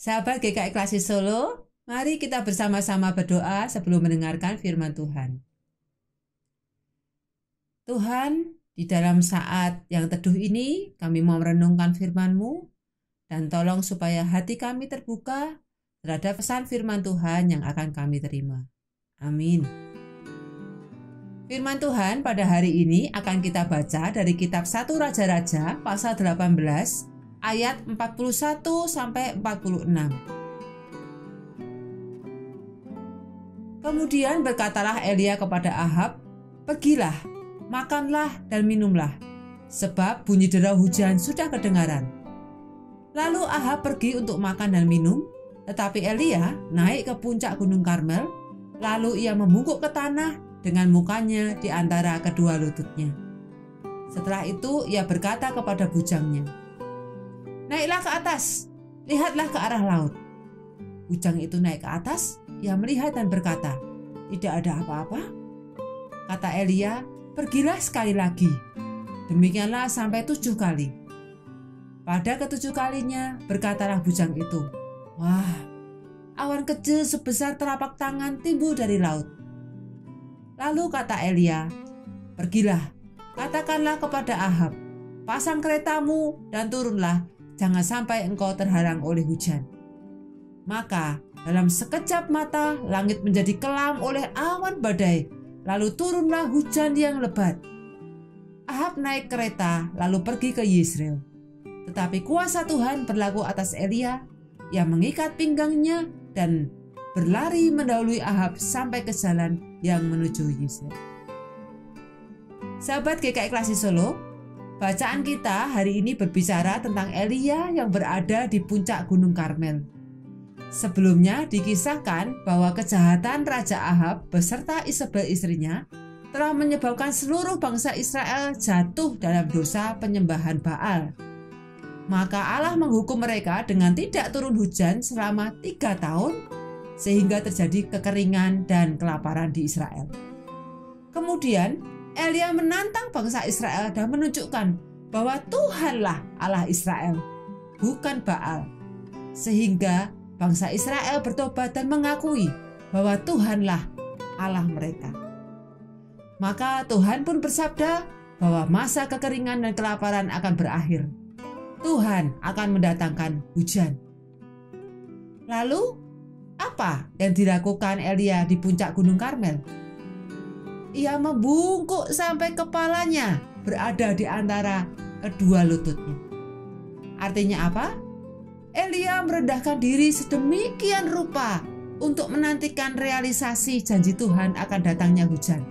Sahabat GKI Klasi Solo, mari kita bersama-sama berdoa sebelum mendengarkan firman Tuhan. Tuhan, di dalam saat yang teduh ini, kami mau merenungkan firman-Mu, dan tolong supaya hati kami terbuka terhadap pesan firman Tuhan yang akan kami terima. Amin. Firman Tuhan pada hari ini akan kita baca dari kitab 1 Raja-Raja pasal 18 ayat 41 sampai 46. Kemudian berkatalah Elia kepada Ahab, "Pergilah, makanlah dan minumlah, sebab bunyi derau hujan sudah kedengaran." Lalu Ahab pergi untuk makan dan minum, tetapi Elia naik ke puncak Gunung Karmel, lalu ia membungkuk ke tanah dengan mukanya di antara kedua lututnya. Setelah itu ia berkata kepada bujangnya, "Naiklah ke atas, lihatlah ke arah laut." Bujang itu naik ke atas, ia melihat dan berkata, "Tidak ada apa-apa." Kata Elia, "Pergilah sekali lagi." Demikianlah sampai 7 kali. Pada ke-7 kalinya berkatalah bujang itu, "Wah, awan kecil sebesar telapak tangan timbul dari laut." Lalu kata Elia, "Pergilah, katakanlah kepada Ahab, pasang keretamu dan turunlah, jangan sampai engkau terhalang oleh hujan." Maka dalam sekejap mata langit menjadi kelam oleh awan badai, lalu turunlah hujan yang lebat. Ahab naik kereta lalu pergi ke Yezreel. Tetapi kuasa Tuhan berlaku atas Elia, yang mengikat pinggangnya dan berlari mendahului Ahab sampai ke jalan yang menuju Yezreel. Sahabat GKI Klasi Solo, bacaan kita hari ini berbicara tentang Elia yang berada di puncak Gunung Karmel. Sebelumnya dikisahkan bahwa kejahatan Raja Ahab beserta Isabel istrinya telah menyebabkan seluruh bangsa Israel jatuh dalam dosa penyembahan Baal. Maka Allah menghukum mereka dengan tidak turun hujan selama 3 tahun, sehingga terjadi kekeringan dan kelaparan di Israel. Kemudian Elia menantang bangsa Israel dan menunjukkan bahwa Tuhanlah Allah Israel, bukan Baal. Sehingga bangsa Israel bertobat dan mengakui bahwa Tuhanlah Allah mereka. Maka Tuhan pun bersabda bahwa masa kekeringan dan kelaparan akan berakhir. Tuhan akan mendatangkan hujan. Lalu, apa yang dilakukan Elia di puncak Gunung Karmel? Ia membungkuk sampai kepalanya berada di antara kedua lututnya. Artinya apa? Elia merendahkan diri sedemikian rupa untuk menantikan realisasi janji Tuhan akan datangnya hujan.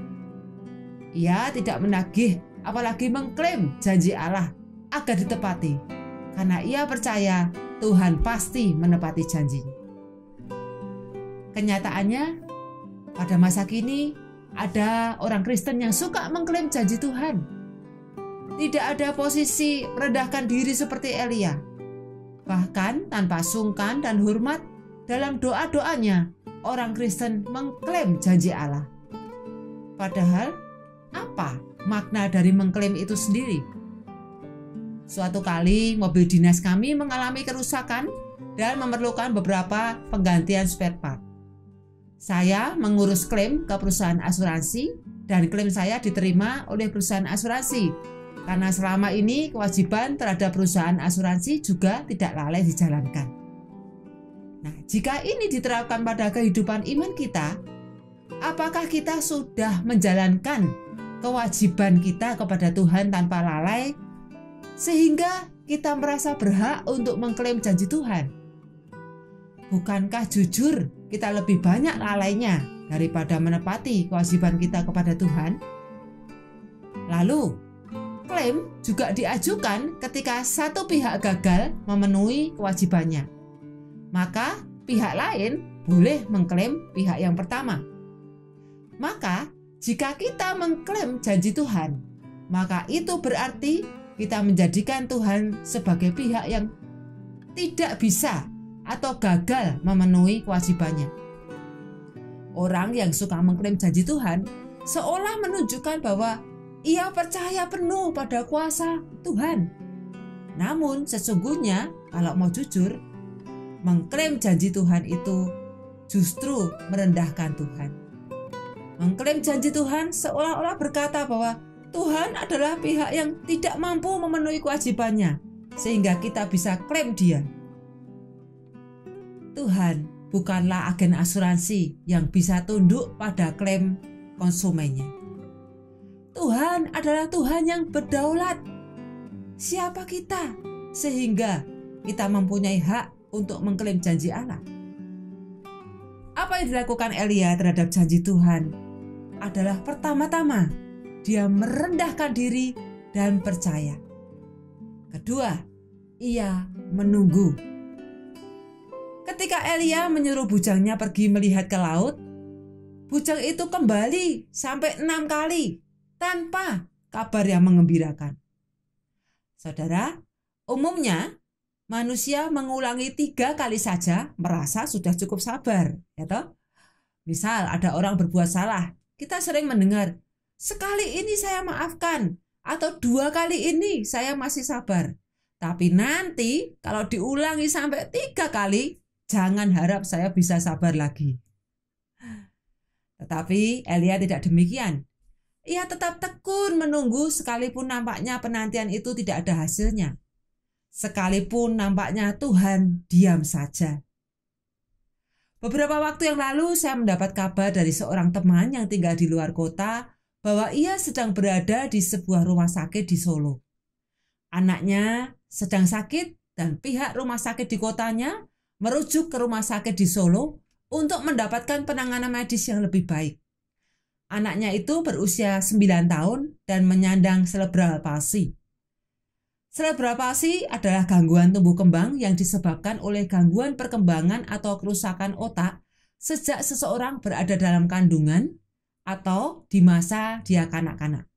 Ia tidak menagih, apalagi mengklaim janji Allah agar ditepati, karena ia percaya Tuhan pasti menepati janjinya. Kenyataannya, pada masa kini ada orang Kristen yang suka mengklaim janji Tuhan. Tidak ada posisi merendahkan diri seperti Elia. Bahkan tanpa sungkan dan hormat dalam doa-doanya, orang Kristen mengklaim janji Allah. Padahal, apa makna dari mengklaim itu sendiri? Suatu kali mobil dinas kami mengalami kerusakan dan memerlukan beberapa penggantian spare part. Saya mengurus klaim ke perusahaan asuransi dan klaim saya diterima oleh perusahaan asuransi, karena selama ini kewajiban terhadap perusahaan asuransi juga tidak lalai dijalankan. Nah, jika ini diterapkan pada kehidupan iman kita, apakah kita sudah menjalankan kewajiban kita kepada Tuhan tanpa lalai, sehingga kita merasa berhak untuk mengklaim janji Tuhan? Bukankah jujur kita lebih banyak lalainya daripada menepati kewajiban kita kepada Tuhan? Lalu, klaim juga diajukan ketika satu pihak gagal memenuhi kewajibannya. Maka pihak lain boleh mengklaim pihak yang pertama. Maka jika kita mengklaim janji Tuhan, maka itu berarti kita menjadikan Tuhan sebagai pihak yang tidak bisa atau gagal memenuhi kewajibannya. Orang yang suka mengklaim janji Tuhan seolah menunjukkan bahwa ia percaya penuh pada kuasa Tuhan. Namun sesungguhnya kalau mau jujur, mengklaim janji Tuhan itu justru merendahkan Tuhan. Mengklaim janji Tuhan seolah-olah berkata bahwa Tuhan adalah pihak yang tidak mampu memenuhi kewajibannya, sehingga kita bisa klaim Dia. Tuhan bukanlah agen asuransi yang bisa tunduk pada klaim konsumennya. Tuhan adalah Tuhan yang berdaulat. Siapa kita sehingga kita mempunyai hak untuk mengklaim janji Allah? Apa yang dilakukan Elia terhadap janji Tuhan adalah pertama-tama dia merendahkan diri dan percaya. Kedua, ia menunggu. Ketika Elia menyuruh bujangnya pergi melihat ke laut, bujang itu kembali sampai 6 kali tanpa kabar yang mengembirakan. Saudara, umumnya manusia mengulangi 3 kali saja merasa sudah cukup sabar, ya toh? Misal ada orang berbuat salah, kita sering mendengar, sekali ini saya maafkan, atau 2 kali ini saya masih sabar. Tapi nanti kalau diulangi sampai 3 kali, jangan harap saya bisa sabar lagi. Tetapi Elia tidak demikian. Ia tetap tekun menunggu sekalipun nampaknya penantian itu tidak ada hasilnya. Sekalipun nampaknya Tuhan diam saja. Beberapa waktu yang lalu saya mendapat kabar dari seorang teman yang tinggal di luar kota bahwa ia sedang berada di sebuah rumah sakit di Solo. Anaknya sedang sakit dan pihak rumah sakit di kotanya merujuk ke rumah sakit di Solo untuk mendapatkan penanganan medis yang lebih baik. Anaknya itu berusia 9 tahun dan menyandang cerebral palsy. Cerebral palsy adalah gangguan tumbuh kembang yang disebabkan oleh gangguan perkembangan atau kerusakan otak sejak seseorang berada dalam kandungan atau di masa dia kanak-kanak.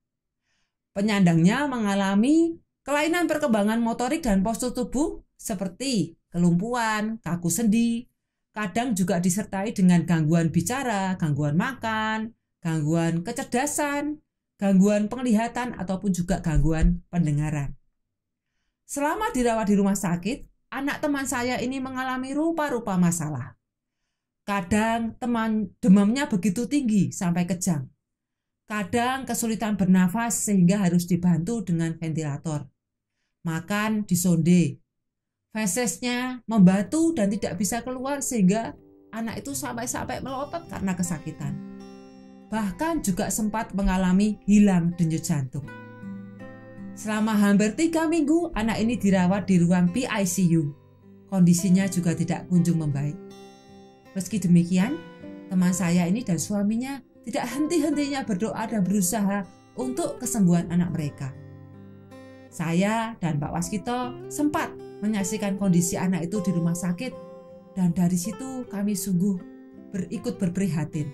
Penyandangnya mengalami kelainan perkembangan motorik dan postur tubuh seperti kelumpuhan, kaku sendi, kadang juga disertai dengan gangguan bicara, gangguan makan, gangguan kecerdasan, gangguan penglihatan, ataupun juga gangguan pendengaran. Selama dirawat di rumah sakit, anak teman saya ini mengalami rupa-rupa masalah. Kadang demamnya begitu tinggi sampai kejang. Kadang kesulitan bernafas sehingga harus dibantu dengan ventilator. Makan disonde. Fesesnya membatu dan tidak bisa keluar sehingga anak itu sampai melotot karena kesakitan. Bahkan juga sempat mengalami hilang denyut jantung. Selama hampir 3 minggu, anak ini dirawat di ruang PICU. Kondisinya juga tidak kunjung membaik. Meski demikian, teman saya ini dan suaminya tidak henti-hentinya berdoa dan berusaha untuk kesembuhan anak mereka. Saya dan Pak Waskito sempat menyaksikan kondisi anak itu di rumah sakit, dan dari situ kami sungguh ikut berprihatin.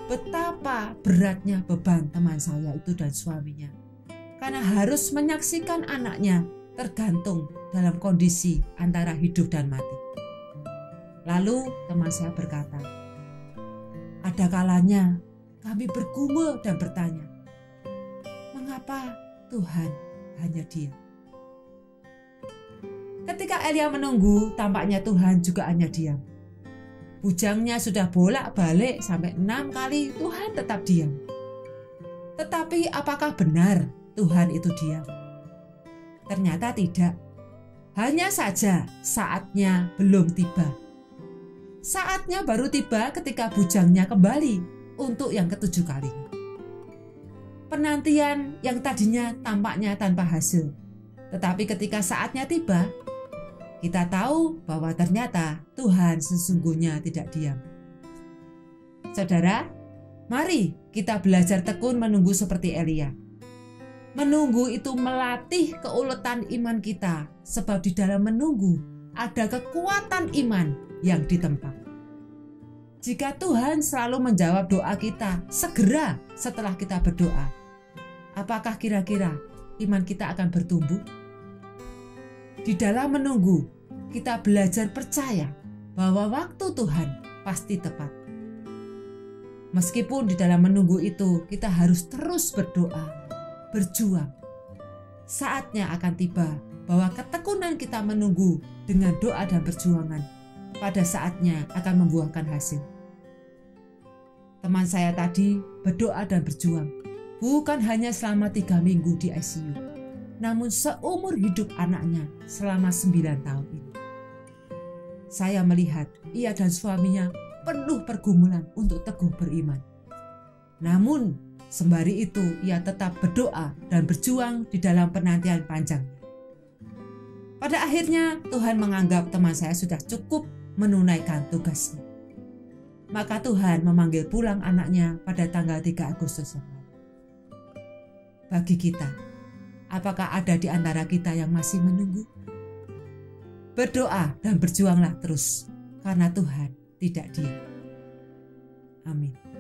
Betapa beratnya beban teman saya itu dan suaminya, karena harus menyaksikan anaknya tergantung dalam kondisi antara hidup dan mati. Lalu teman saya berkata, ada kalanya kami bergumul dan bertanya, mengapa Tuhan hanya diam? Ketika Elia menunggu, tampaknya Tuhan juga hanya diam. Bujangnya sudah bolak-balik sampai 6 kali, Tuhan tetap diam. Tetapi apakah benar Tuhan itu diam? Ternyata tidak. Hanya saja saatnya belum tiba. Saatnya baru tiba ketika bujangnya kembali untuk yang ke-7 kalinya. Penantian yang tadinya tampaknya tanpa hasil, tetapi ketika saatnya tiba, kita tahu bahwa ternyata Tuhan sesungguhnya tidak diam. Saudara, mari kita belajar tekun menunggu seperti Elia. Menunggu itu melatih keuletan iman kita, sebab di dalam menunggu ada kekuatan iman yang ditempa. Jika Tuhan selalu menjawab doa kita segera setelah kita berdoa, apakah kira-kira iman kita akan bertumbuh? Di dalam menunggu, kita belajar percaya bahwa waktu Tuhan pasti tepat. Meskipun di dalam menunggu itu kita harus terus berdoa, berjuang. Saatnya akan tiba bahwa ketekunan kita menunggu dengan doa dan perjuangan pada saatnya akan membuahkan hasil. Teman saya tadi berdoa dan berjuang, bukan hanya selama 3 minggu di ICU, namun seumur hidup anaknya selama 9 tahun ini. Saya melihat ia dan suaminya penuh pergumulan untuk teguh beriman. Namun, sembari itu ia tetap berdoa dan berjuang di dalam penantian panjang. Pada akhirnya, Tuhan menganggap teman saya sudah cukup menunaikan tugasnya. Maka Tuhan memanggil pulang anaknya pada tanggal 3 Agustus yang lalu. Bagi kita, apakah ada di antara kita yang masih menunggu? Berdoa dan berjuanglah terus, karena Tuhan tidak diam. Amin.